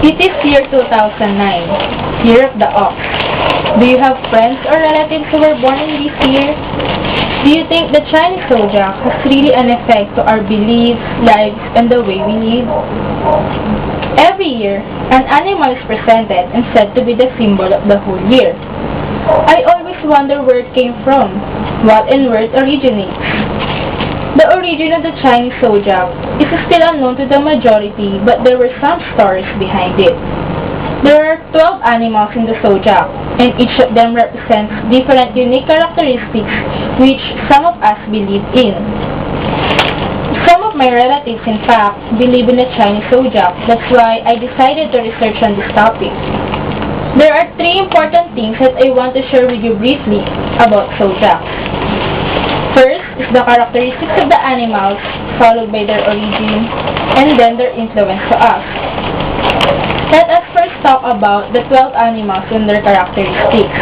It is year 2009, year of the ox. Do you have friends or relatives who were born in this year? Do you think the Chinese Zodiac has really an effect to our beliefs, lives, and the way we live? Every year, an animal is presented and said to be the symbol of the whole year. I always wonder where it came from, what and where it originates. The origin of the Chinese Zodiac is still unknown to the majority, but there were some stories behind it. There are 12 animals in the Zodiac, and each of them represents different unique characteristics which some of us believe in. Some of my relatives, in fact, believe in the Chinese Zodiac. That's why I decided to research on this topic. There are 3 important things that I want to share with you briefly about Zodiac. First is the characteristics of the animals, followed by their origin, and then their influence to us. Let us first talk about the 12 animals and their characteristics.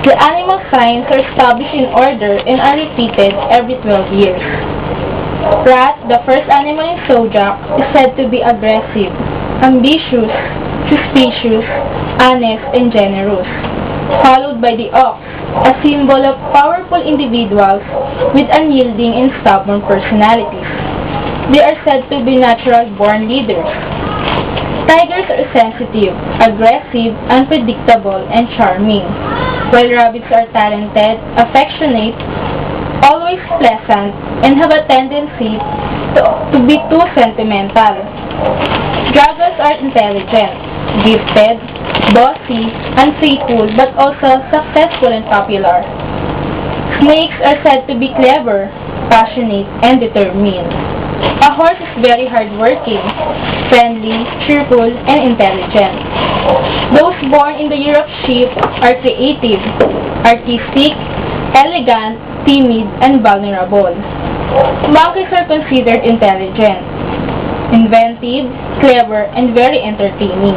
The animal signs are established in order and are repeated every 12 years. Rat, the first animal in Zodiac, is said to be aggressive, ambitious, suspicious, honest, and generous, followed by the ox, a symbol of powerful individuals with unyielding and stubborn personalities. They are said to be natural-born leaders. Tigers are sensitive, aggressive, unpredictable, and charming, while rabbits are talented, affectionate, always pleasant, and have a tendency to be too sentimental. Dragons are intelligent, gifted, bossy, unfaithful, but also successful and popular. Snakes are said to be clever, passionate, and determined. A horse is very hardworking, friendly, cheerful, and intelligent. Those born in the year of sheep are creative, artistic, elegant, timid, and vulnerable. Monkeys are considered intelligent, inventive, clever, and very entertaining.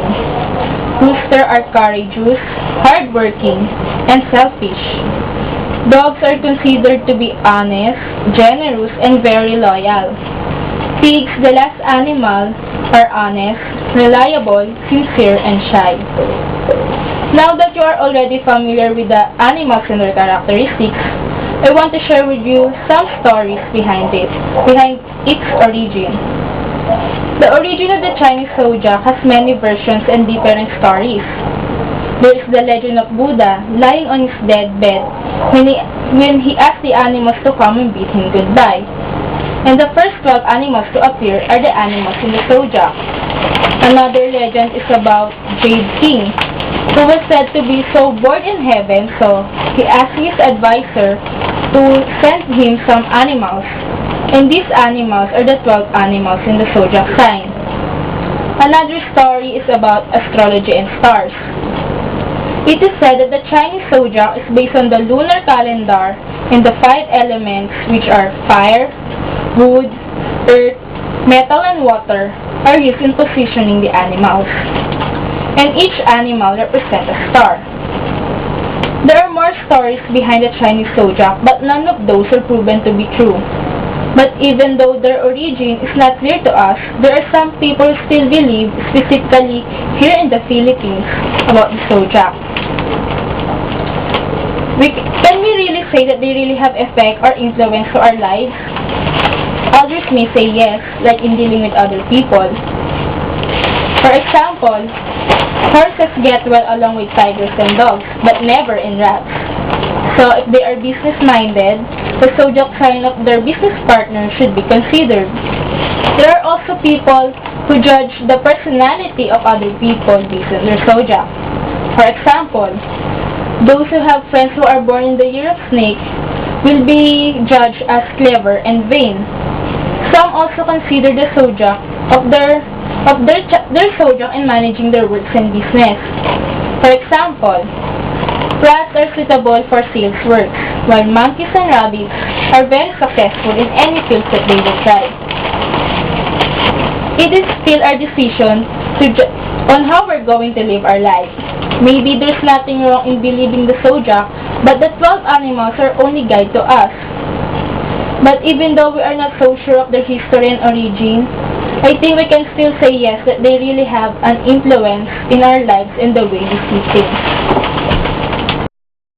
Roosters are courageous, hardworking, and selfish. Dogs are considered to be honest, generous, and very loyal. Pigs, the last animal, are honest, reliable, sincere, and shy. Now that you are already familiar with the animals and their characteristics, I want to share with you some stories behind its origin. The origin of the Chinese Zodiac has many versions and different stories. There is the legend of Buddha lying on his deathbed when he asked the animals to come and bid him goodbye. And the first 12 animals to appear are the animals in the Zodiac. Another legend is about Jade King, who was said to be so bored in heaven, so he asked his advisor to send him some animals. And these animals are the 12 animals in the Zodiac sign. Another story is about astrology and stars. It is said that the Chinese Zodiac is based on the lunar calendar, and the 5 elements, which are fire, wood, earth, metal, and water, are used in positioning the animals. And each animal represents a star. There are more stories behind the Chinese Zodiac, but none of those are proven to be true. But even though their origin is not clear to us, there are some people who still believe, specifically here in the Philippines, about the Zodiac. Can we really say that they really have effect or influence to our lives? Others may say yes, like in dealing with other people. For example, horses get well along with tigers and dogs, but never in rats. So if they are business-minded, the Zodiac sign of their business partner should be considered. There are also people who judge the personality of other people based on their Zodiac. For example, those who have friends who are born in the year of snake will be judged as clever and vain. Some also consider the Zodiac of their Zodiac in managing their works and business. For example, rats are suitable for sales works, while monkeys and rabbits are very successful in any field that they will try. It is still our decision on how we're going to live our life. Maybe there's nothing wrong in believing the Zodiac, but the 12 animals are only guide to us. But even though we are not so sure of their history and origin, I think we can still say yes, that they really have an influence in our lives and the way we see things.